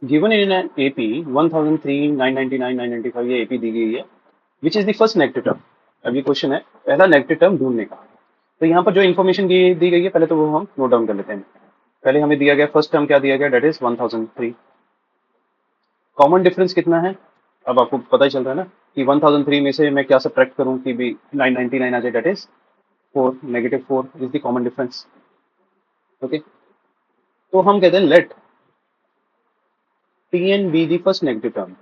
Given in AP 1003 999 995 ये AP दी गई है, which is the first negative term. अब ये क्वेश्चन है पहला नेगेटिव टर्म ढूंढने का। तो यहाँ पर जो इन्फॉर्मेशन दी गई है पहले तो वो हम नोट डाउन कर लेते हैं। पहले हमें दिया गया फर्स्ट टर्म क्या दिया गया, डेट इज 1003। कॉमन डिफरेंस कितना है, अब आपको पता ही चल रहा है ना कि 1003 में से मैं क्या सब्ट्रैक्ट करूं कि भी 999 आ जाए, that is 4, negative 4 is the common difference. Okay, तो हम कहते हैं let t n be the first negative term.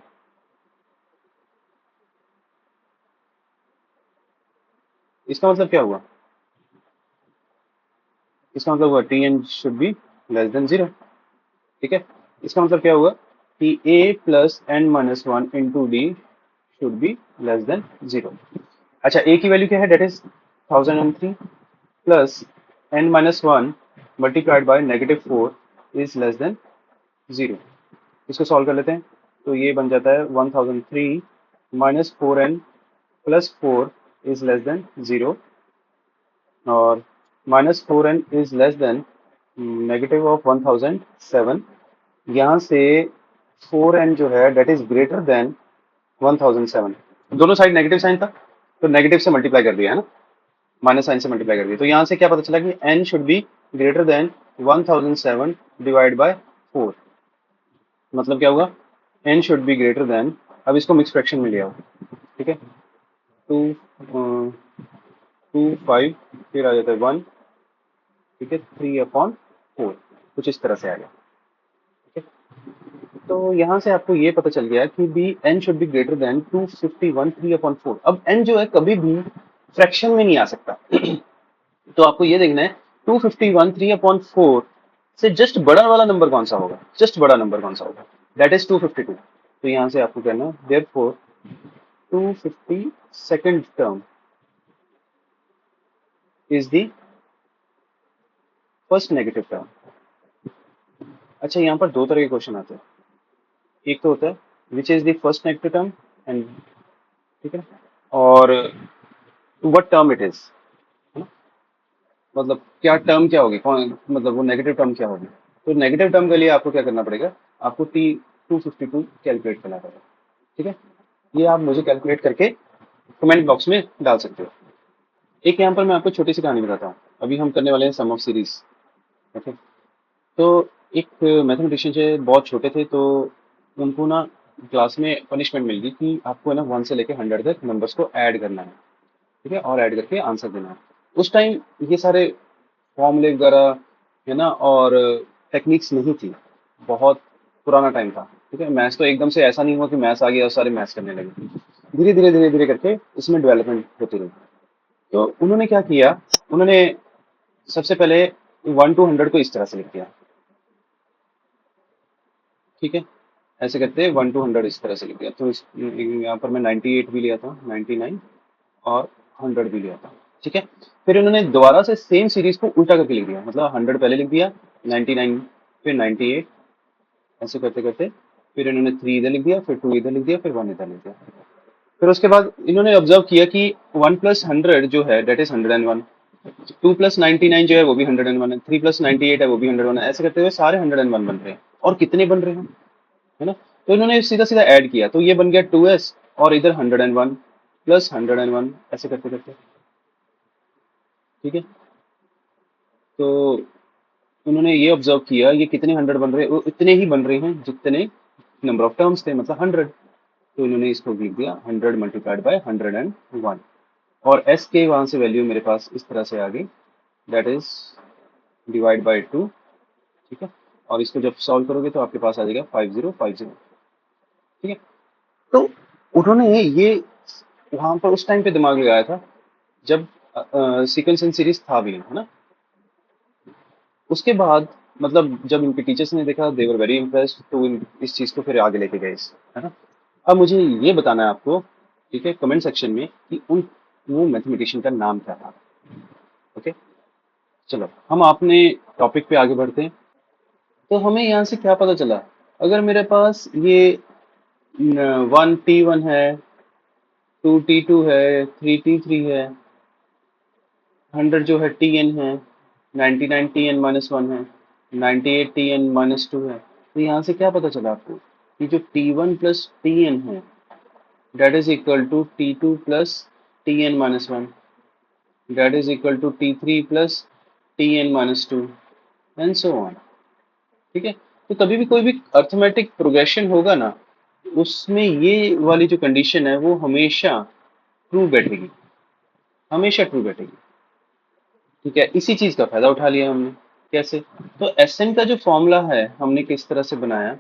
इसका मतलब क्या हुआ, इसका मतलब हुआ t n should be less than 0। ठीक है, इसका मतलब क्या हुआ कि a plus n minus one into d should be less than 0। अच्छा, a की वैल्यू क्या है, that is 1003 plus n minus one multiplied by negative 4 is less than 0। इसको सॉल्व कर लेते हैं, तो ये बन जाता है 1003 minus 4n plus 4 is less than 0, और minus 4n is less than negative of 1007। यहाँ से 4n जो है डेट इज ग्रेटर देन 1007। दोनों साइड नेगेटिव साइन था तो नेगेटिव से मल्टीप्लाई कर दिया है ना, माइनस साइन से मल्टीप्लाई कर दिया। तो यहाँ से क्या पता चला कि n should be greater then 1007 divide by 4। मतलब क्या होगा, n should be greater then, अब इसको मिक्स फ्रैक्शन में लिया हो, ठीक है, 2 5 फिर आ जाता है 1, ठीक है, 3/4 कुछ इस तरह से आ गया। ठीक है, तो यहाँ से आपको ये पता चल गया कि b n should be greater than 251 3/4। अब n जो है कभी भी फ्रैक्शन में नहीं आ सकता तो आपको ये देखना है 251 3/4 से जस्ट बड़ा वाला नंबर कौन सा होगा, जस्ट बड़ा नंबर कौन सा होगा, दैट इज 252। तो यहाँ से आपको कहना therefore 250 second term is the first negative term. अच्छा, यहाँ पर दो तरह के क्वेश्चन आते हैं। एक तो होता है which is the first negative term and, ठीक है, और व्हाट टर्म इट इज, है ना, मतलब क्या टर्म क्या होगी, कौन मतलब वो नेगेटिव टर्म क्या होगी। तो नेगेटिव टर्म के लिए आपको क्या करना पड़ेगा, आपको टी 252 कैलकुलेट करना पड़ेगा। ठीक है, ये आप मुझे कैलकुलेट करके कमेंट बॉक्स में डाल सकते हो। एक यहाँ पर मैं आपको छोटी सी कहानी बताता हूँ। अभी हम करने वाले हैं सम ऑफ सीरीज। ओके, तो एक मैथमेटिशियन से बहुत छोटे थे, तो उनको ना क्लास में पनिशमेंट मिल गई कि आपको है ना 1 से लेकर 100 तक नंबर्स को ऐड करना है। ठीक है, और ऐड करके आंसर देना है। उस टाइम ये सारे फॉर्मूले वगैरह है ना और टेक्निक्स नहीं थी, बहुत पुराना टाइम था। ठीक है, मैथ्स तो एकदम से ऐसा नहीं हुआ कि मैथ्स आ गया और सारे मैथ्स करने लगे, धीरे धीरे धीरे धीरे करके इसमें डेवलपमेंट होती रही। तो उन्होंने क्या किया, उन्होंने सबसे पहले 1 to 100 को इस तरह से लिख दिया। ठीक है, ऐसे करते 1 to 100 इस तरह से लिख दिया। तो यहाँ पर मैं 98 भी लिया था, 99 और 100 भी लिया था। ठीक है, फिर उन्होंने दोबारा से सेम सीरीज को उल्टा करके लिख दिया, मतलब 100 पहले लिख दिया, 99 फिर 98, ऐसे करते करते फिर इन्होंने 3 इधर लिख दिया, फिर 2 इधर लिख दिया, फिर 1 इधर लिख दिया। फिर उसके बाद इन्होंने ऑब्जर्व किया कि 1 + 100 जो है डेट इज 101, 2 + 99 जो है वो भी 101 है, 3 + 98 है वो भी 101 है। ऐसे करते हुए सारे 101 बन रहे हैं। और कितने बन रहे हैं, है ना, तो इन्होंने सीधा सीधा ऐड किया, तो ये बन गया 2s और इधर 101 प्लस 101, ऐसे करते करते। ठीक है, तो उन्होंने ये ऑब्जर्व किया ये कितने 100 बन रहे हैं, वो इतने ही बन रहे हैं जितने नंबर ऑफ टर्म्स थे, मतलब 100। तो इन्होंने इसको लिख दिया 100 मल्टीप्लाइड बाय 101, और s के वहां से वैल्यू मेरे पास इस तरह से आ गई, दैट इज डिवाइड बाय 2। ठीक है, और इसको जब सॉल्व करोगे तो आपके पास आ जाएगा 5050। ठीक है, तो उन्होंने ये वहां पर उस टाइम पे दिमाग लगाया था जब सीक्वेंस एंड सीरीज था भी, है ना। उसके बाद मतलब जब इनके टीचर्स ने देखा दे वर वेरी इम्प्रेस्ड, तो इस चीज को फिर आगे लेके गए है ना। अब मुझे ये बताना है आपको, ठीक है, कमेंट सेक्शन में कि उन वो मैथमेटिशियन का नाम क्या था। ओके, चलो हम अपने टॉपिक पे आगे बढ़ते हैं। तो हमें यहाँ से क्या पता चला, अगर मेरे पास ये 1t1 है, 2t2 है, 3t3 है, 100 जो है tn है, 99 tn-1 है, 98 tn-2 है, तो यहाँ से क्या पता चला आपको कि जो T1 प्लस टी एन है that is equal to T2 plus Tn minus 1 that is equal to T3 plus Tn minus 2 and so on। ठीक है, तो कभी भी कोई भी अर्थमेटिक प्रोग्रेशन होगा ना, उसमें ये वाली जो कंडीशन है वो हमेशा ट्रू बैठेगी, हमेशा ट्रू बैठेगी। ठीक है, इसी चीज का फायदा उठा लिया हमने। कैसे? तो Sn का जो फॉर्मूला है हमने किस तरह से बनाया।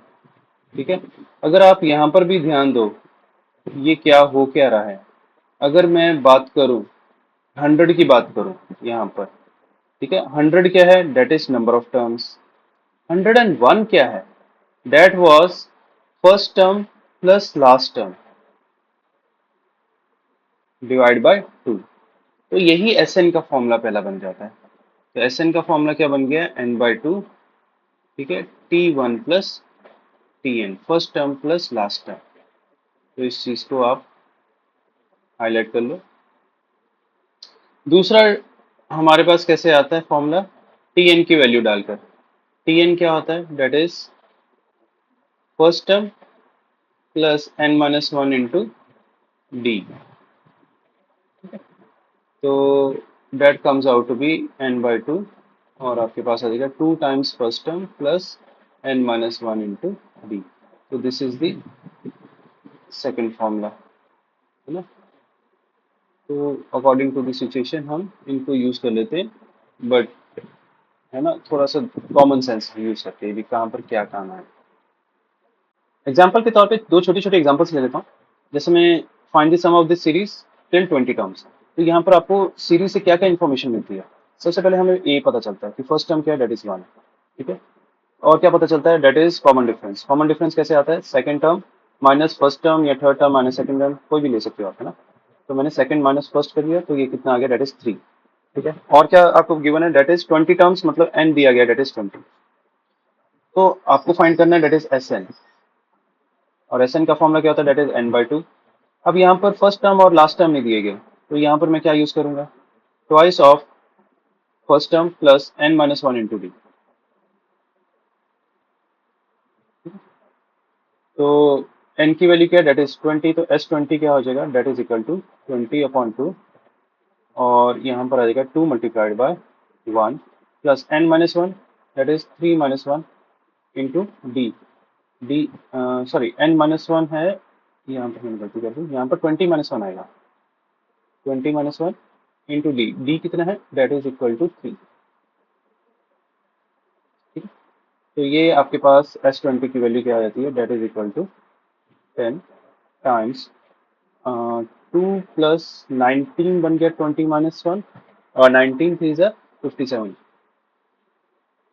ठीक है, अगर आप यहाँ पर भी ध्यान दो, ये क्या रहा है। अगर मैं बात करूं 100 की बात करूं यहाँ पर, ठीक है, 100 क्या है, that is number of terms. 101 क्या है, that was first term plus last term divide by 2। तो यही Sn का फॉर्मूला पहला बन जाता है। तो Sn का फॉर्मूला क्या बन गया, n/2, ठीक है, T1 plus Tn, first term plus last term. तो इस चीज को आप हाईलाइट कर लो। दूसरा हमारे पास कैसे आता है फॉर्मूला, Tn की वैल्यू डालकर। Tn क्या होता है, that is first term plus n-1 into D. तो that comes out to be n/2 और आपके पास आ जाएगा 2 times first term plus n-1 into D. तो this is the second formula, है ना। तो अकॉर्डिंग टू द सिचुएशन हम इनको यूज कर लेते हैं, बट है ना, थोड़ा सा कॉमन सेंस यूज करते हैं भी कहाँ पर क्या काम है। एग्जाम्पल के तौर पे दो छोटे छोटे एग्जाम्पल्स ले लेता हूँ। जैसे मैं find the sum of this series till 20 terms. तो यहाँ पर आपको सीरीज से क्या क्या इन्फॉर्मेशन मिलती है। सबसे पहले हमें ये पता चलता है कि फर्स्ट टर्म क्या है, डेट इज 1। ठीक है, और क्या पता चलता है, that is common difference. Common difference कैसे आता है, second term minus first term या third term minus second term, कोई भी ले सकते हो आप, है ना। तो मैंने सेकंड माइनस फर्स्ट कर लिया, तो ये कितना आ गया, डेट इज 3। ठीक है, और क्या आपको गिवन है, डेट इज 20 टर्म्स, मतलब n दिया गया, डेट इज 20। तो आपको फाइंड करना है डेट इज Sn, और Sn का फॉर्मूला क्या होता है, डेट इज n/2। अब यहाँ पर फर्स्ट टर्म और लास्ट टर्म नहीं दिए गए, तो यहाँ पर मैं क्या यूज करूंगा, twice of first term plus n-1 into D. तो n की वैल्यू क्या है, डेट इज 20, तो S20 क्या हो जाएगा, डेट इज इक्वल टू 20/2 और यहाँ पर आ जाएगा 2 multiplied by 1 plus n-1, that is 3-1 into D. D sorry n-1 है, यहाँ पर मैंने गलती कर दी, यहाँ पर 20-1 आएगा, 20-1 इंटू डी। डी कितना है, डेट इज इक्वल टू 3। ठीक है, तो ये आपके पास S20 की वैल्यू क्या आ जाती है, that is equal to 10 times 2 plus 19 बन गया 20-1 और 19 थ्री ज़ा 57।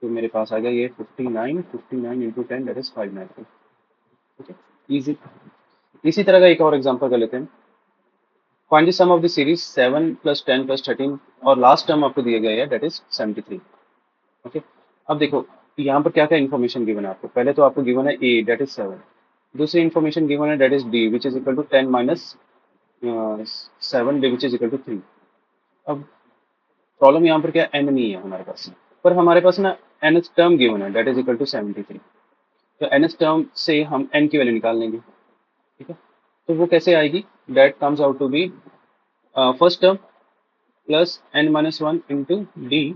तो मेरे पास आ गया ये 59 इंटू 10, डेट इज 590। ठीक है, इजी। इसी तरह का एक और एग्जांपल कर लेते हैं। Find the sum of the series 7 plus 10 plus 13 और लास्ट टर्म आपको दिया गया है, डेट इज 73। ओके, अब देखो यहाँ पर क्या क्या इन्फॉर्मेशन गिवन है आपको। पहले तो आपको गिवन है ए, डेट इज 7। दूसरी इन्फॉर्मेशन गिवन है, that is d which is equal to 10 minus 7 d which is equal to 3। अब प्रॉब्लम यहाँ पर क्या, एन नहीं है हमारे पास, पर हमारे पास ना एन टर्म गिवन है, डेट इज इक्वल टू 73। तो एन टर्म से हम एन की वैल्यू निकाल लेंगे। ठीक है, तो वो कैसे आएगी, that comes out to be first term plus n-1 into d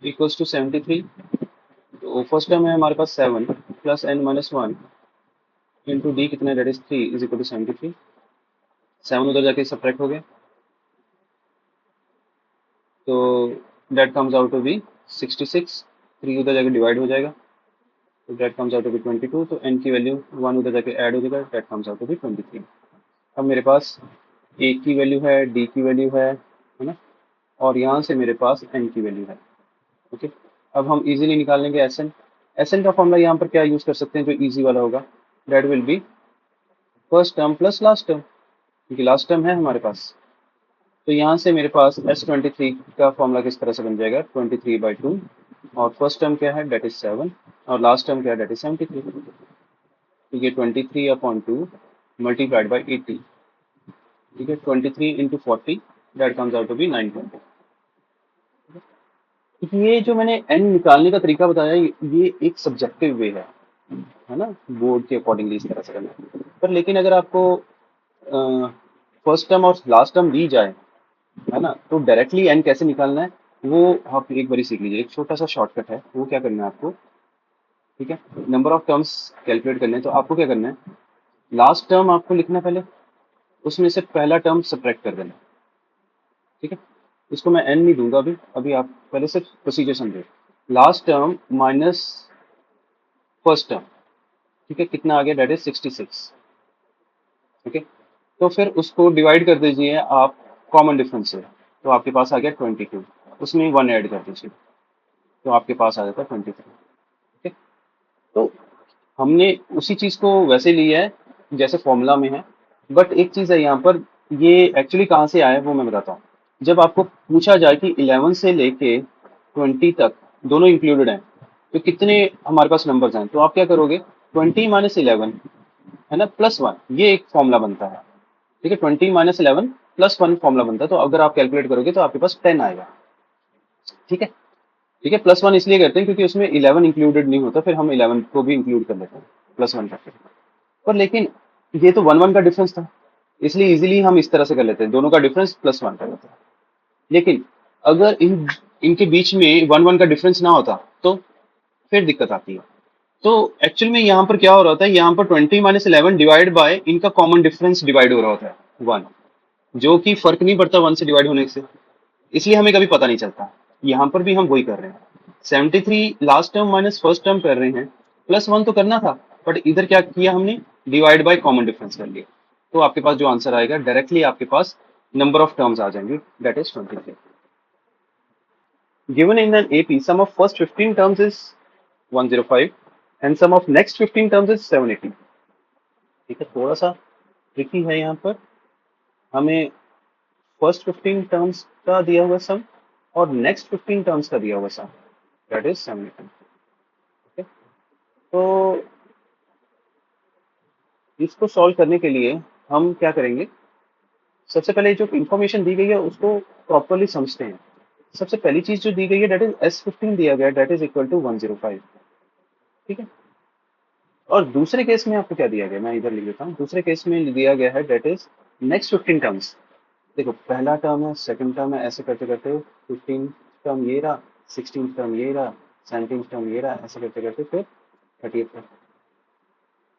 equals to 73। तो फर्स्ट टर्म है हमारे पास 7 प्लस n-1 इंटू डी कितना है, that is 3 is equal to 73। 7 उधर जाके सब्ट्रैक्ट हो गया, तो that comes out to be 66। 3 उधर जाके डिवाइड हो जाएगा, तो that comes out to be 22। तो n की वैल्यू 1 उधर जाके ऐड हो जाएगा, that comes out to be 23। अब मेरे पास a की वैल्यू है, d की वैल्यू है ना, और यहाँ से मेरे पास n की वैल्यू है। ओके, अब हम इजीली निकाल लेंगे Sn। Sn का फॉर्मूला यहाँ पर क्या यूज कर सकते हैं जो इजी वाला होगा, that will be first term plus last term, क्योंकि लास्ट टर्म है हमारे पास। तो यहाँ से मेरे पास S23 का फॉर्मूला किस तरह से बन जाएगा, 23/2 और फर्स्ट टर्म क्या है, डेट इज 7 और लास्ट टर्म क्या है, डेट इज 73। तो ये 23/2 मल्टीप्लाइड बाई 80। ठीक है, 23 into 40, that comes out to be 920। ये जो मैंने n निकालने का तरीका बताया, ये एक सब्जेक्टिव वे है, है ना, बोर्ड के अकॉर्डिंगली इस तरह से करना है। पर लेकिन अगर आपको फर्स्ट टर्म और लास्ट टर्म दी जाए, है ना, तो डायरेक्टली एन कैसे निकालना है वो आप एक बारी सीख लीजिए। एक छोटा सा शॉर्टकट है, वो क्या करना है आपको, ठीक है, नंबर ऑफ टर्म्स कैलकुलेट करने हैं तो आपको क्या करना है, लास्ट टर्म आपको लिखना है पहले, उसमें से पहला टर्म सब्ट्रैक्ट कर देना, ठीक है। इसको मैं एन नहीं दूंगा अभी, अभी आप पहले से प्रोसीजर समझो। Last term minus first term, ठीक है, कितना आ गया, डेट इज 66, ठीक है। तो फिर उसको डिवाइड कर दीजिए आप कॉमन डिफरेंस से, तो आपके पास आ गया 22, उसमें वन ऐड कर दीजिए, तो आपके पास आ जाता है 23, ठीक है। तो हमने उसी चीज को वैसे लिया है जैसे फॉर्मूला में है, बट एक चीज है यहाँ पर, ये एक्चुअली कहाँ से आया है वो मैं बताता हूँ। जब आपको पूछा जाए कि 11 से लेके 20 तक दोनों इंक्लूडेड हैं, तो कितने हमारे पास नंबर्स हैं, तो आप क्या करोगे, 20 माइनस 11, है ना, प्लस वन, ये एक फॉर्मूला बनता है, ठीक है। 20 माइनस 11 प्लस वन फॉर्मूला बनता है, तो अगर आप कैलकुलेट करोगे तो आपके पास 10 आएगा, ठीक है। ठीक है, प्लस वन इसलिए करते हैं क्योंकि उसमें 11 इंक्लूडेड नहीं होता, फिर हम 11 को भी इंक्लूड कर लेते हैं प्लस वन करके। पर लेकिन ये तो वन वन का डिफरेंस था, इसलिए इजीली हम इस तरह से कर लेते हैं, दोनों का डिफरेंस प्लस वन कर लेते हैं। लेकिन अगर इनके बीच में वन वन का डिफरेंस ना होता तो फिर दिक्कत आती है। तो एक्चुअल में यहाँ पर क्या हो रहा होता है, यहाँ पर 20 माइनस 11 डिवाइड बाय इनका कॉमन डिफरेंस डिवाइड हो रहा होता है वन, जो कि फर्क नहीं पड़ता वन से डिवाइड होने से, इसलिए हमें कभी पता नहीं चलता। यहाँ पर भी हम वही कर रहे हैं, 73 last term minus first term कर रहे हैं, प्लस वन तो करना था, बट इधर क्या किया हमने, डिवाइड बाय कॉमन डिफरेंस कर लिया। तो आपके पास जो आंसर आएगा डायरेक्टली आपके पास नंबर ऑफ टर्म्स आ जाएंगे, that is 23। Given in an AP sum of first 15 terms is 105 and sum of next 15 terms is 780, ठीक है। थोड़ा सा ट्रिकी है यहाँ पर, हमें फर्स्ट 15 टर्म्स का दिया हुआ सम और नेक्स्ट 15 टर्म्स का दिया हुआ सम, दैट इज 780, ठीक है। तो इसको सॉल्व करने के लिए हम क्या करेंगे, सबसे पहले जो इंफॉर्मेशन दी गई है उसको प्रॉपरली समझते हैं। सबसे पहली चीज जो दी गई है दैट इज S15 दिया गया है, दैट इज इक्वल टू 105, ठीक है। और दूसरे केस में आपको क्या दिया गया, मैं इधर लिख देता हूँ, दूसरे केस में दिया गया है दैट इज नेक्स्ट 15 टर्म्स। देखो पहला टर्म है, सेकंड टर्म है, ऐसे करते करते 15 टर्म ये रहा, 16 टर्म ये रहा, 17 टर्म ये रहा, ऐसे करते करते फिर 30 तक।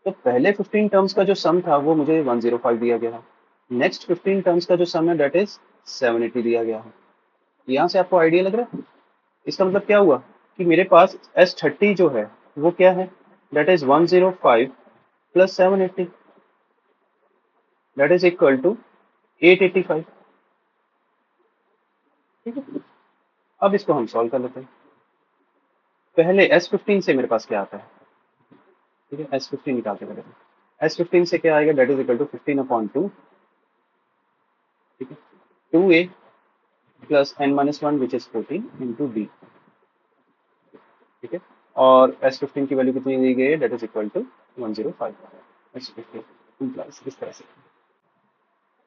तो पहले 15 टर्म्स का जो सम था वो मुझे 105 दिया गया है, नेक्स्ट 15 टर्म्स का जो सम है दैट इज 780 दिया गया है। यहाँ से आपको आइडिया लग रहा है, इसका मतलब क्या हुआ कि मेरे पास S30 जो है वो क्या है, that is 105 plus 780, that is equal to 885, ठीक है। अब इसको हम सॉल्व कर लेते हैं। पहले S15 से मेरे पास क्या आता है, ठीक है, S15 निकालते हैं। S15 से क्या आएगा, दैट इज इक्वल टू 15/2, ठीक है, 2a plus n minus one which is 14 into b, ठीक है। और S15 की वैल्यू कितनी दी गई है, that is equal to 105, S15 plus इस तरह से।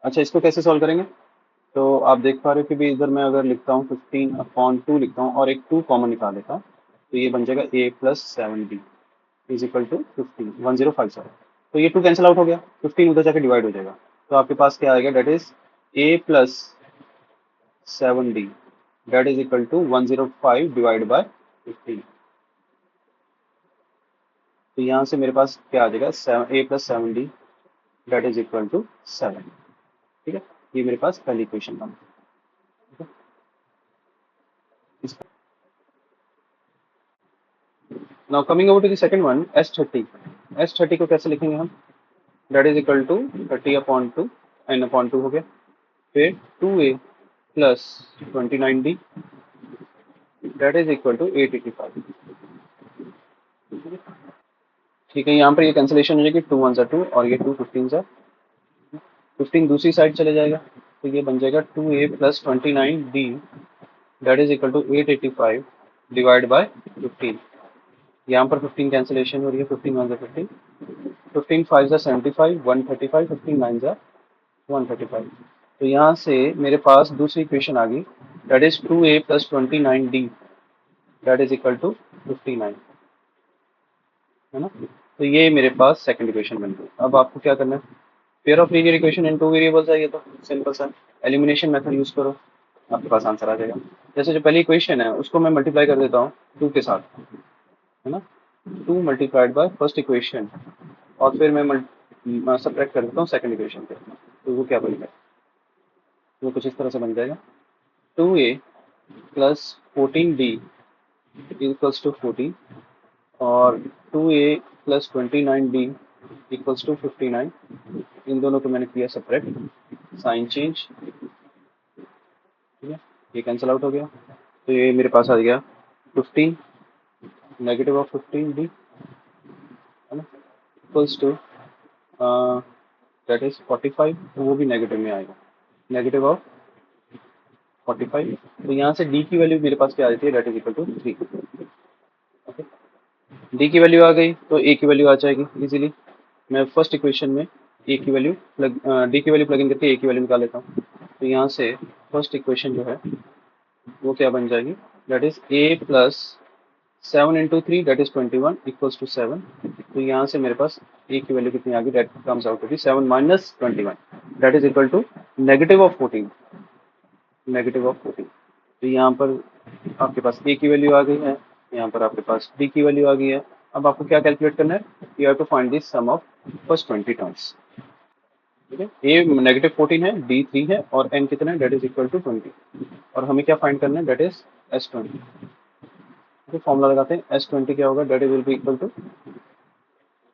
अच्छा इसको कैसे सॉल्व करेंगे, तो आप देख पा रहे हो कि भी इधर मैं अगर लिखता हूँ 15/2 लिखता हूँ और एक 2 कॉमन निकाल देता हूँ, तो ये बन जाएगा a plus 7b is equal to 105 sorry, तो ये 2 कैंसिल आउट हो गया, 15 उधर जाके डिवाइड हो जाएगा, तो आपके पास क्या आएगा, that is a plus 7d that is equal to 105 divide by 15। तो यहाँ से मेरे पास क्या आ जाएगा, a plus 7d that is equal to 7, ठीक है। ये मेरे पास पहली इक्वेशन बन, ठीक है। Now coming over to the second one, S30 को कैसे लिखेंगे हम, that is equal to 30/2 n/2 हो गया, फिर 2a plus 29d that is equal to 885, ठीक है। यहाँ पर ये कैंसिलेशन हो जाएगी, 2 1 2 और ये 2 15 सा 15 दूसरी साइड चले जाएगा, तो ये बन जाएगा 2a plus 29d that is equal to 885 divide by 15। यहाँ पर 15 कैंसिलेशन हो रही है, 15 1 15, 15 5 75, 135, 15 9 135। तो यहाँ से मेरे पास दूसरी इक्वेशन आ गई, that is 2a plus 29d that is equal to 59, है ना। तो ये मेरे पास सेकंड इक्वेशन बन गई। अब आपको क्या करना है, pair of linear equation in two variables है, ये तो सिंपल सा एलिमिनेशन मेथड यूज करो, आपके पास आंसर आ जाएगा। जैसे जो पहली इक्वेशन है उसको मैं मल्टीप्लाई कर देता हूँ 2 के साथ, है ना, 2 मल्टीप्लाइड बाय फर्स्ट इक्वेशन, और फिर मैं सब्ट्रैक्ट कर देता हूँ सेकंड इक्वेशन पे, तो वो क्या बनेगा, वो कुछ इस तरह से बन जाएगा 2a plus 14b equals to 14, और 2a plus 29b equals to 59। इन दोनों को मैंने किया सब्ट्रैक्ट, साइन चेंज, ठीक है, ये कैंसिल आउट हो गया, तो ये मेरे पास आ गया 15 नेगेटिव ऑफ 15b, है ना, इक्वल्स टू दैट इज 45, तो वो भी नेगेटिव में आएगा, नेगेटिव ऑफ 45। तो यहाँ से d की वैल्यू मेरे पास क्या आ जाती है, that is equal to 3। Okay, d की वैल्यू आ गई तो a की वैल्यू आ जाएगी इजीली। मैं फर्स्ट इक्वेशन में a की वैल्यू d की वैल्यू प्लग इन करके a की वैल्यू निकाल लेता हूँ। तो यहाँ से फर्स्ट इक्वेशन जो है वो क्या बन जाएगी, that is a plus 7 into 3 that is 21 equals to 7। तो यहाँ से मेरे पास a की वैल्यू कितनी आ गई, that comes out to be 7 minus 21 that is equal to negative of 14, negative of 14। तो यहाँ पर आपके पास a की वैल्यू आ गई है, यहाँ पर आपके पास d की वैल्यू आ गई है। अब आपको क्या कैलकुलेट करना है, you have to find the sum of first 20 terms, ठीक है। a नेगेटिव 14 है, d 3 है, और n कितना है, दैट इज इक्वल टू 20, और हमें क्या फाइंड करना है, दैट इज s20। तो फॉर्मूला लगाते हैं, s20 क्या होगा, that is will be equal to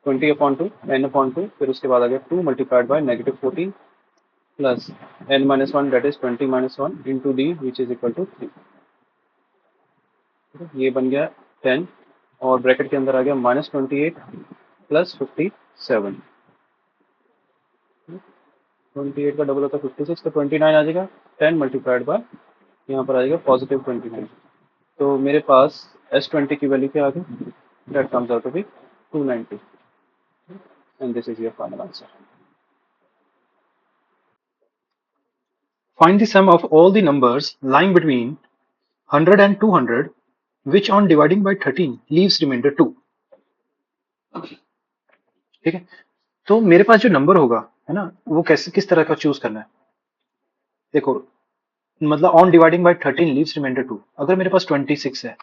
20/2 n/2, फिर उसके बाद आ गया 2 multiplied by negative 14 plus n-1 that is 20-1 into d which is equal to 3। ये बन गया 10, और ब्रैकेट के अंदर आ गया -28 प्लस 57। 28 का डबल होता है 56, तो 29 आ जाएगा, 10 मल्टीप्लाइड बाय यहाँ पर आ जाएगा पॉजिटिव 29। तो मेरे पास s20 की वैल्यू क्या आ गई, that comes out to be 290, and this is your final answer. Find the sum of all the numbers lying between 100 and 200 which on dividing by 13 leaves remainder 2। ठीक है, तो मेरे पास जो नंबर होगा, है ना, वो कैसे किस तरह का चूज करना है। देखो, मतलब on dividing by 13 leaves remainder 2, अगर मेरे पास 26 है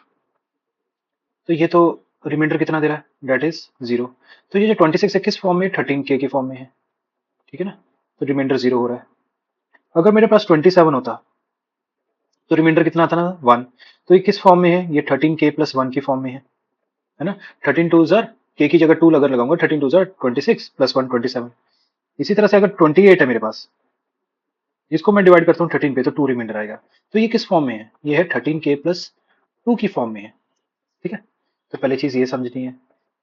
तो ये तो रिमाइंडर कितना दे रहा है, दैट इज 0। तो ये जो 26 है किस फॉर्म में, 13k के फॉर्म में है, ठीक है ना, तो रिमाइंडर 0 हो रहा है। अगर मेरे पास 27 होता तो रिमाइंडर कितना आता ना, 1। तो ये किस फॉर्म में है, ये 13k प्लस 1 की फॉर्म में है ना। 13 टू जार k की जगह 2 अगर लगाऊंगा, 13 टू जार 26 प्लस 1 27। इसी तरह से अगर 28 है मेरे पास, इसको मैं डिवाइड करता हूँ 13 पे, तो 2 रिमाइंडर आएगा। तो ये किस फॉर्म में है, ये है 13k प्लस 2 की फॉर्म में है, ठीक है। तो पहले चीज ये समझनी है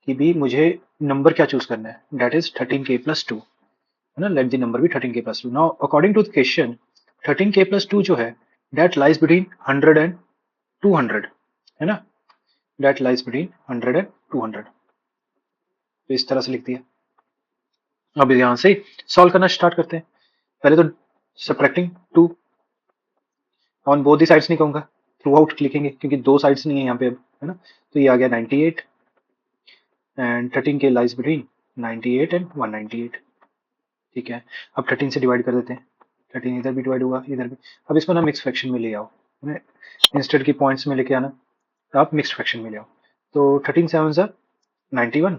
कि भी मुझे नंबर क्या चूज करना है, दैट इज 13k प्लस 2, है ना, let the number be 13k plus 2। Now according to the question 13k plus 2 जो है दैट लाइज बिटवीन 100 एंड 200, है ना, दैट लाइज बिटवीन 100 एंड 200। तो इस तरह से लिख दिया। अब यहां से सॉल्व करना स्टार्ट करते हैं। पहले तो subtracting 2 on both the sides नहीं कहूंगा, थ्रू आउट लिखेंगे क्योंकि दो साइड्स नहीं है यहाँ पे अब, है ना। तो ये आ गया 98 and 13k lies between 98 and 198, ठीक है। अब 13 से डिवाइड कर देते हैं, 13 इधर भी डिवाइड हुआ इधर भी। अब इसको ना मिक्स फ्रैक्शन में ले आओ, इंस्टेड की पॉइंट्स में लेके आना, तो आप मिक्स फ्रैक्शन में ले आओ। तो 13 7 ज़ा 91,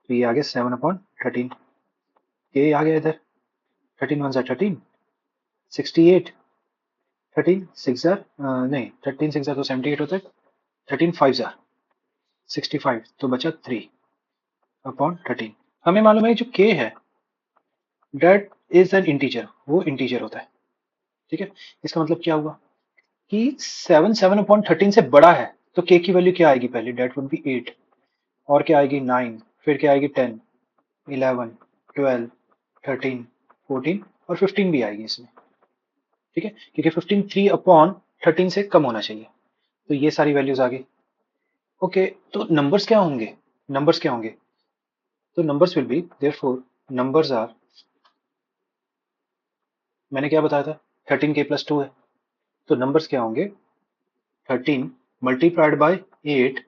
तो ये आ गया 7/13, ये आ गया इधर 13 1 ज़ा 13, 68, 13 6 ज़ा नहीं 13 6 ज़ा तो 78 होता है, 13 5 ज़ा 65, तो बचा 3/13। हमें मालूम है जो k है दैट इज एन इंटीजर, वो इंटीजर होता है, ठीक है। इसका मतलब क्या हुआ कि 7 7/13 से बड़ा है, तो k की वैल्यू क्या आएगी, पहले दैट वुड बी 8, और क्या आएगी 9, फिर क्या आएगी 10 11 12 13 14 और 15 भी आएगी इसमें, ठीक है, क्योंकि 15 3/13 से कम होना चाहिए। तो ये सारी वैल्यूज आ गई। ओके, तो नंबर्स क्या होंगे, नंबर्स क्या होंगे, तो numbers will be therefore numbers are, मैंने क्या बताया था 13k प्लस 2 है, तो नंबर्स क्या होंगे 13 मल्टीप्लाइड बाय 8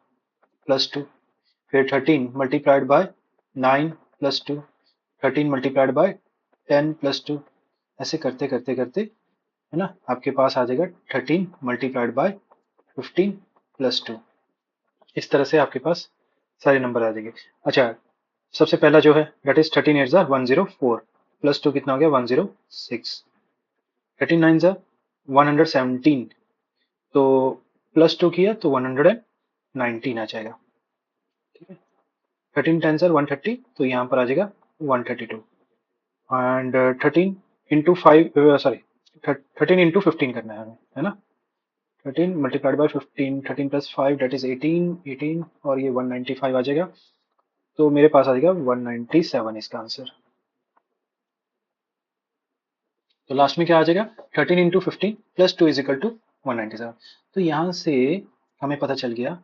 प्लस 2। फिर 13 multiplied by 9 plus 2, 13 multiplied by 10 plus 2, ऐसे करते करते करते है ना आपके पास आ जाएगा 13 मल्टीप्लाइड बाय 15 प्लस 2। इस तरह से आपके पास सारे नंबर आ जाएंगे। अच्छा, सबसे पहला जो है दैट इज 13 8 जार 104 प्लस 2 कितना हो गया 106, 13 9 जार 117, तो प्लस 2 किया तो 119 आ जाएगा। ठीक है, 13 10 जार 130, तो यहाँ पर आ जाएगा 132, एंड 13 इंटू 5 सॉरी 13 इंटू 15 करना है हमें, है ना। 13 multiplied by 15, 13 plus 5 that is 18, 18 और ये 195 आ जाएगा, तो मेरे पास आ जाएगा 197 इसका आंसर। तो लास्ट में क्या आ जाएगा 13 into 15 plus 2 is equal to 197। तो यहाँ से हमें पता चल गया,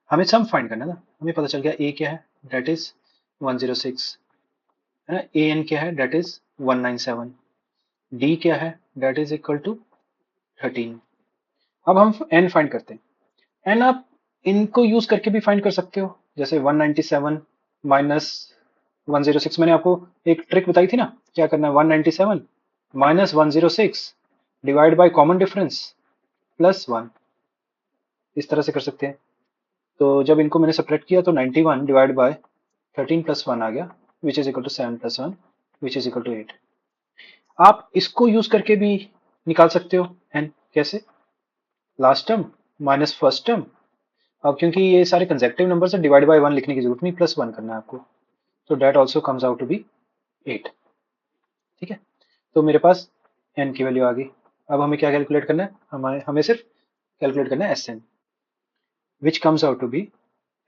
हमें सम फाइंड करना था, हमें पता चल गया ए क्या है दैट इज 106, है ना, ए एन क्या है दैट इज 197, डी क्या है दैट इज इक्वल टू 13। अब हम एन फाइंड करते हैं। एन आप इनको यूज करके भी फाइंड कर सकते हो, जैसे 197 माइनस 106, मैंने आपको एक ट्रिक बताई थी ना, क्या करना है 197 minus 106 divide by common difference plus 1, इस तरह से कर सकते हैं। तो जब इनको मैंने सब्ट्रैक्ट किया तो 91 डिवाइड बाय 13 प्लस 1 आ गया which is equal to 7 plus 1 which is equal to 8। आप इसको यूज करके भी निकाल सकते हो एन, कैसे, last term minus first term. अब क्योंकि ये सारे कंसेक्टिव नंबर से डिवाइड बाय 1 लिखने की जरूरत नहीं, प्लस 1 करना है आपको, तो that also comes out to be 8। ठीक है, तो मेरे पास एन की वैल्यू आ गई। अब हमें क्या कैलकुलेट करना है, हमें सिर्फ कैलकुलेट करना है S N, which comes out to be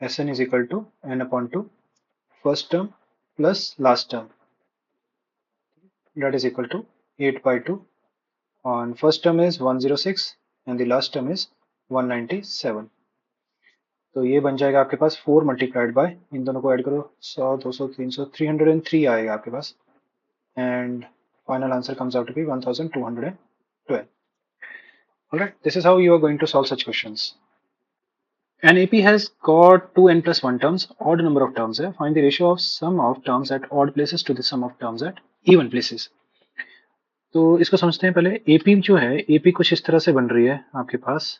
Sn is equal to n upon 2 first term plus last term, that is equal to 8 by 2 on first term is 106 and the last term is 197। तो ये बन जाएगा आपके पास 4 multiplied by, इन दोनों को add करो 100 200 300 303 आएगा आपके पास, and final answer comes out to be 1212। Alright, this is how you are going to solve such questions. An AP has got 2n plus 1 terms, odd number of terms है, find the ratio of sum of terms at odd places to the sum of terms at even places। तो इसको समझते हैं पहले। AP जो है, AP कुछ इस तरह से बन रही है आपके पास,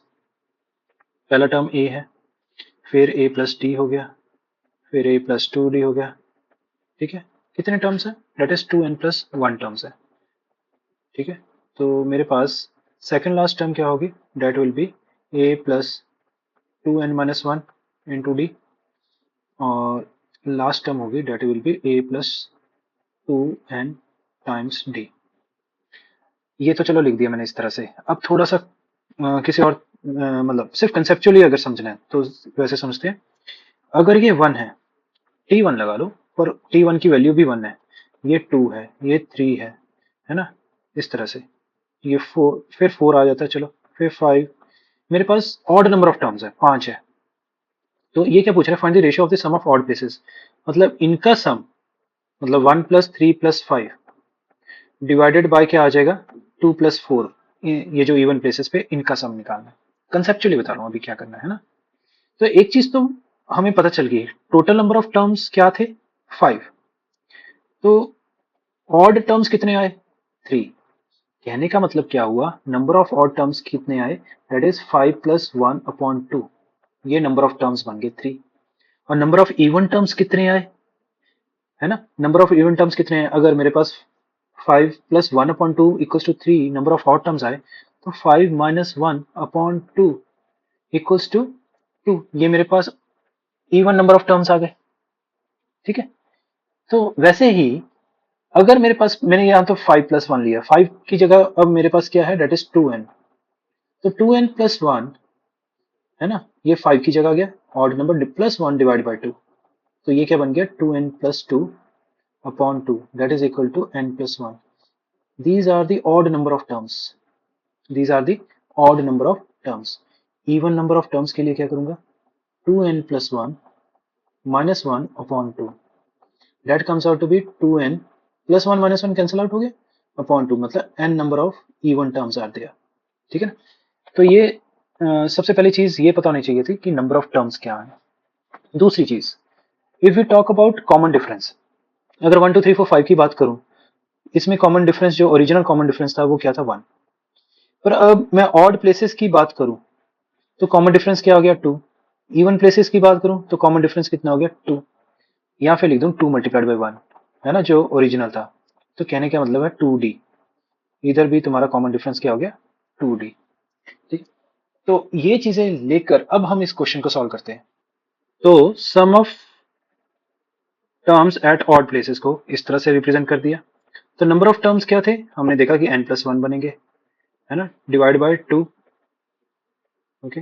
पहला टर्म A है, फिर A प्लस D हो गया, फिर A प्लस 2D हो गया। ठीक है, कितने टर्म्स है that is 2n plus 1 terms है। ठीक है, तो मेरे पास सेकेंड लास्ट टर्म क्या होगी, that will be A plus 2n minus 1 into D, और लास्ट टर्म होगी that will be a plus 2n times d। ये तो चलो लिख दिया मैंने इस तरह से। अब थोड़ा सा किसी और मतलब सिर्फ कंसेप्चुअली अगर समझना है तो वैसे समझते हैं। अगर ये 1 है, t1 लगा लो, पर t1 की वैल्यू भी 1 है, ये 2 है, ये 3 है ना, इस तरह से। ये 4, फिर 4 आ जाता है, चलो फिर 5, मेरे पास ऑड नंबर ऑफ टर्म्स है, 5 है। तो ये क्या पूछ रहा है, find the ratio of the sum of odd places, मतलब इनका सम, मतलब 1 प्लस 3 प्लस 5 डिवाइडेड बाय क्या आ जाएगा 2 प्लस 4, ये जो इवन प्लेसेस पे इनका सम निकालना है। कंसेप्चुअली बता रहा हूँ अभी क्या करना है ना। तो एक चीज तो हमें पता चल गई, टोटल नंबर ऑफ टर्म्स क्या थे 5, तो ऑड टर्म्स कितने आए 3। कहने का मतलब क्या हुआ, नंबर ऑफ ऑड टर्म्स कितने आए, दैट इज 5 प्लस 1 अपॉन 2, ये नंबर ऑफ टर्म्स बन गए 3। और नंबर ऑफ इवन टर्म्स कितने आए, है ना, नंबर ऑफ इवन टर्म्स कितने हैं, अगर मेरे पास 5 plus 1 upon 2 equals to 3 number of odd terms आए, तो 5 माइनस 1 अपॉन 2 इक्वल्स टू 2, ये मेरे पास इवन नंबर ऑफ टर्म्स आ गए। ठीक है, तो वैसे ही अगर मेरे पास, मैंने यहाँ तो 5 प्लस 1 लिया, 5 की जगह अब मेरे पास क्या है दैट इज 2n, तो 2n प्लस 1 है ना, ये 5 की जगह गया, odd number plus 1 divide by 2, तो ये क्या बन गया 2n plus 2 upon 2 that is equal to n plus 1। These are the odd number of terms. These are the odd number of terms. Even number of terms के लिए क्या करूंगा, 2n plus 1 minus 1 upon 2. That comes out to be 2n plus 1 minus 1 cancel out हो गया upon 2, मतलब n number of even terms are there। ठीक है ना, तो ये सबसे पहली चीज ये पता होनी चाहिए थी कि नंबर ऑफ टर्म्स क्या है। दूसरी चीज, if you talk about common difference, अगर 1 2 3 4 5 की बात करूं, इसमें कॉमन डिफरेंस जो ओरिजिनल कॉमन डिफरेंस था वो क्या था 1। पर अब मैं ऑड प्लेसेस की बात करूं तो कॉमन डिफरेंस क्या हो गया 2। इवन प्लेसेस की बात करूं तो कॉमन डिफरेंस कितना हो गया 2। यहाँ पे लिख दूं 2 मल्टीप्लाइड बाई 1, है ना, जो ओरिजिनल था। तो कहने का मतलब है 2d, इधर भी तुम्हारा कॉमन डिफरेंस क्या हो गया 2d। ठीक, तो ये चीजें लेकर अब हम इस क्वेश्चन को सॉल्व करते हैं। तो sum of terms at odd places को इस तरह से रिप्रेजेंट कर दिया। तो नंबर ऑफ टर्म्स क्या थे, हमने देखा कि n+1 बनेंगे, है ना, डिवाइड बाय 2। ओके,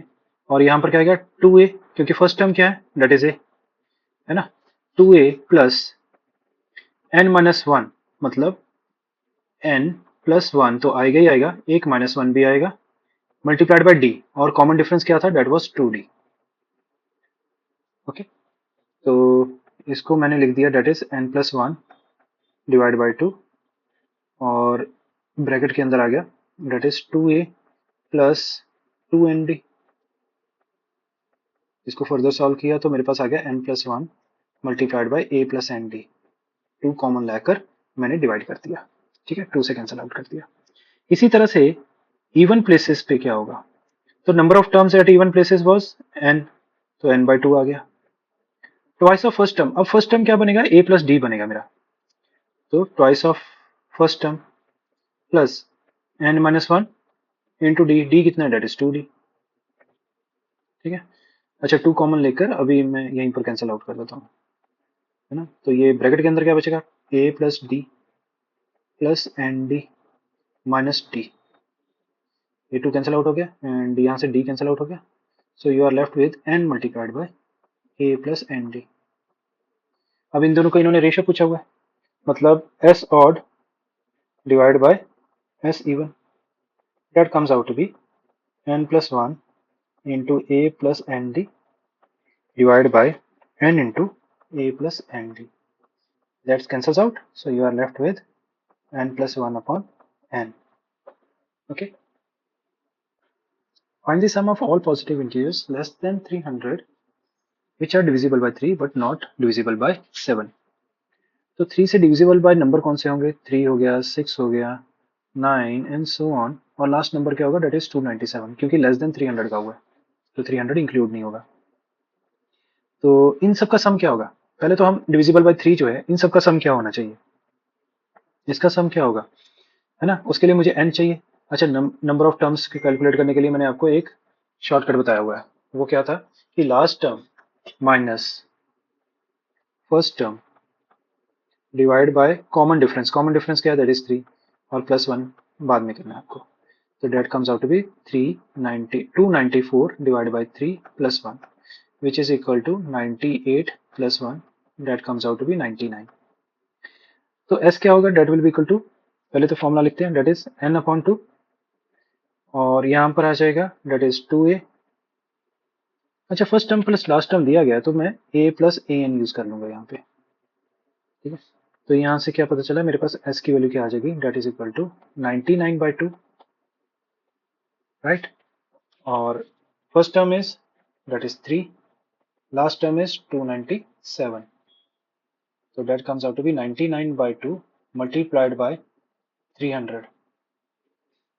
और यहाँ पर क्या आएगा 2a, क्योंकि फर्स्ट टर्म क्या है दैट इज a, है ना। 2a प्लस n-1, मतलब n+1 तो आएगा ही आएगा, एक -1 भी आएगा, मल्टीप्लाइड बाय d, और कॉमन डिफरेंस क्या था दैट वाज 2d। ओके, तो इसको मैंने लिख दिया that is n+1 divide by 2, और ब्रैकेट के अंदर आ गया that is 2a plus 2nd। इसको फर्दर सॉल्व किया तो मेरे पास आ गया n+1 multiplied by a plus N D. 2 common लाकर मैंने डिवाइड कर दिया, ठीक है, 2 से कैंसिल आउट कर दिया। इसी तरह से इवन प्लेसेस पे क्या होगा, तो number of terms at even places was n, तो n/2 आ गया। ट्वाइस ऑफ फर्स्ट टर्म, अब फर्स्ट टर्म क्या बनेगा a प्लस डी बनेगा मेरा, तो twice of first term plus n-1 into D, D कितना है दैट इज 2d। ठीक है, अच्छा 2 कॉमन लेकर अभी मैं यहीं पर कैंसिल आउट कर देता हूँ, है ना। तो ये ब्रैकेट के अंदर क्या बचेगा, a plus D plus N D minus D, ये 2 कैंसिल आउट हो गया एंड यहाँ से d कैंसिल आउट हो गया। So you are left with n multiplied by a plus N D. अब इन दोनों का इन्होंने रेशियो पूछा हुआ है, मतलब s odd divide by s even, that comes out to be n+1 into a plus nd divided by n into a plus nd. That cancels out, so you are left with n+1 upon n. Okay. Find the sum of all positive integers less than 300 which are divisible by 3 but not divisible by 7. तो 3 से divisible by number कौन से होंगे, 3 हो गया, 6 हो गया, 9 and so on, और लास्ट नंबर क्या होगा दैट इज 297, क्योंकि लेस देन 300 का हुआ है तो 300 इंक्लूड नहीं होगा। तो इन सब का सम क्या होगा, पहले तो हम डिविजिबल बाय 3 जो है इन सब का सम क्या होना चाहिए, इसका सम क्या होगा, है ना, उसके लिए मुझे n चाहिए। अच्छा, नंबर ऑफ टर्म्स की कैलकुलेट करने के लिए मैंने आपको एक शॉर्टकट बताया हुआ है, वो क्या था कि last term minus first term divide by common difference, common difference क्या है दैट इज 3, और +1 बाद में करना है आपको। तो that comes out to be 294 divide by 3 plus 1 which is equal to 98 plus 1, that comes out to be 99। तो s क्या होगा, that will be equal to, पहले तो फॉर्मूला लिखते हैं, that is n/2, और यहाँ पर आ जाएगा that is 2a। अच्छा, first term plus last term दिया गया है तो मैं a प्लस an यूज कर लूंगा यहाँ पे, ठीक है। तो यहाँ से क्या पता चला, मेरे पास s की वैल्यू क्या आ जाएगी, that is equal to 99/2, right. और first term is that is 3, last term is 297, so that comes out to be 99/2 multiplied by 300।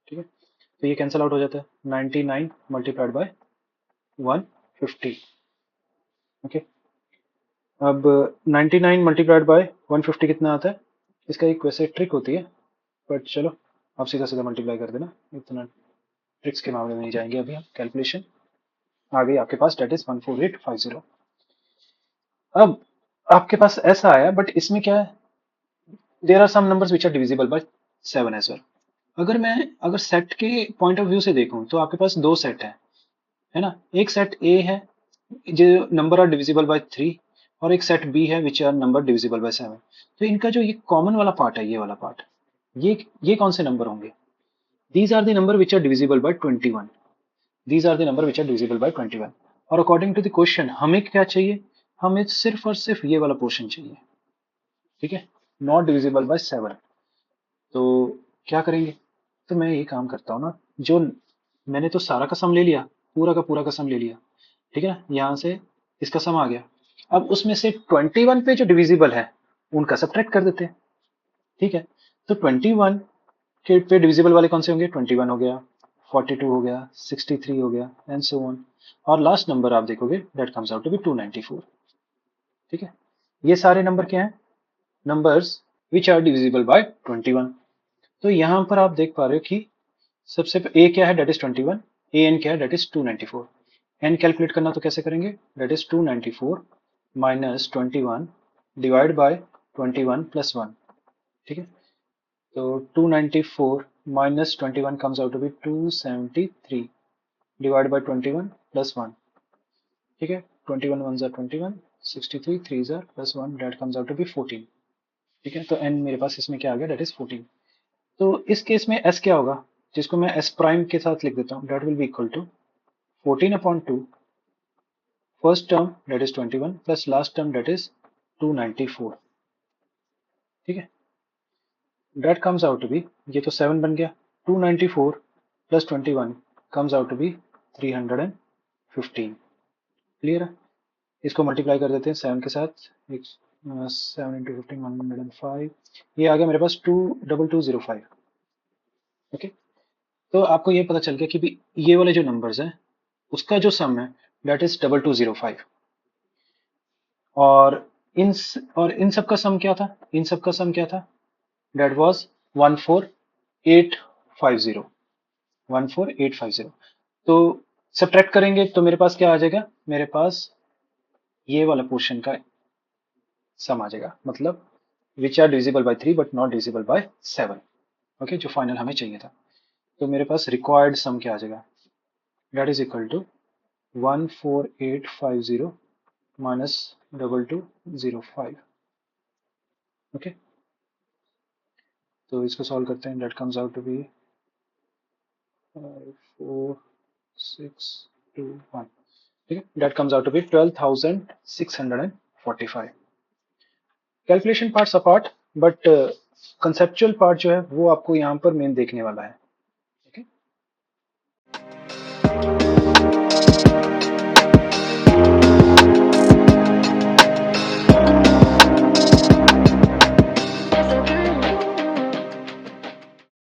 ठीक है, तो ये कैंसिल आउट हो जाता है, 99 मल्टीप्लाइड बाय 150। ओके, अब 99 मल्टीप्लाइड बाय 150 कितना आता है, इसका एक वैसे ट्रिक होती है, बट चलो आप सीधा सीधा मल्टीप्लाई कर देना, इतना ट्रिक्स के मामले में नहीं जाएंगे अभी हम। कैलकुलेशन आ गई आपके पास, डेट इज 14850। अब आपके पास ऐसा आया, बट इसमें क्या है, there are some numbers which are divisible by 7 as well. अगर सेट के पॉइंट ऑफ व्यू से देखूं तो आपके पास दो सेट है ना, एक सेट ए है जो नंबर आर डिविजिबल बाय 3, और एक सेट बी है which are number divisible by 7। तो इनका जो ये कॉमन वाला पार्ट है, ये वाला पार्ट, ये कौन से नंबर होंगे, these are the number which are divisible by 21, these are the number which are divisible by 21। और अकॉर्डिंग टू द क्वेश्चन हमें क्या चाहिए, हमें सिर्फ और सिर्फ ये वाला पोर्शन चाहिए, ठीक है, नॉट डिविजिबल बाय 7। तो क्या करेंगे, तो मैं ये काम करता हूँ ना, जो मैंने तो सारा का सम ले लिया, पूरा का सम ले लिया, ठीक है ना, यहाँ से इसका सम आ गया। अब उसमें से 21 पे जो डिविजिबल है उनका सब्ट्रैक्ट कर देते हैं, ठीक है। तो 21 के पे डिविजिबल वाले कौन से होंगे, 21 हो गया, 42 हो गया, 63 हो गया एंड सो ऑन, और लास्ट नंबर आप देखोगे that comes out to be 294, ठीक है। ये सारे नंबर क्या हैं, numbers which are divisible by 21। तो यहां पर आप देख पा रहे हो कि सबसे ए क्या है, दैट इज 21, ए एन क्या है, दैट इज 294। एन कैलकुलेट करना तो कैसे करेंगे, that is 294 minus 21 divide by 21 plus 1, ठीक है। तो 294 minus 21 comes out to be 273 divided by 21 plus 1, ठीक है। 21 ones are 21, 63 threes are plus 1, that comes out to be 14, ठीक है। तो n मेरे पास इसमें क्या आ गया, that is 14। तो इस केस में s क्या होगा, जिसको मैं s प्राइम के साथ लिख देता हूँ, that will be equal to 14 upon 2 first term that is 21 plus last term that is 294, ठीक है। that comes out to be, ये तो 7 बन गया, 294 plus 21 comes out to be 315, clear है। इसको मल्टीप्लाई कर देते हैं 7 के साथ, 7 इंटू 15 105, ये आ गया मेरे पास 22205, ओके। तो आपको ये पता चल गया कि भी ये वाले जो नंबर्स हैं उसका जो सम है दैट इज 2205, और इन सब का सम क्या था, इन सब का सम क्या था, दैट वाज 14850, 14850। तो सब्ट्रैक्ट करेंगे तो मेरे पास क्या आ जाएगा, मेरे पास ये वाला पोर्शन का सम आ जाएगा, मतलब which are divisible by 3 but not divisible by 7, okay, जो फाइनल हमें चाहिए था। तो मेरे पास रिक्वायर्ड सम क्या आ जाएगा, that is equal to 14850 minus 2205, okay. तो इसको सॉल्व करते हैं, that comes out to be 4621, ठीक है, that comes out to be 12645। Calculation parts apart, but conceptual part जो है वो आपको यहाँ पर मेन देखने वाला है।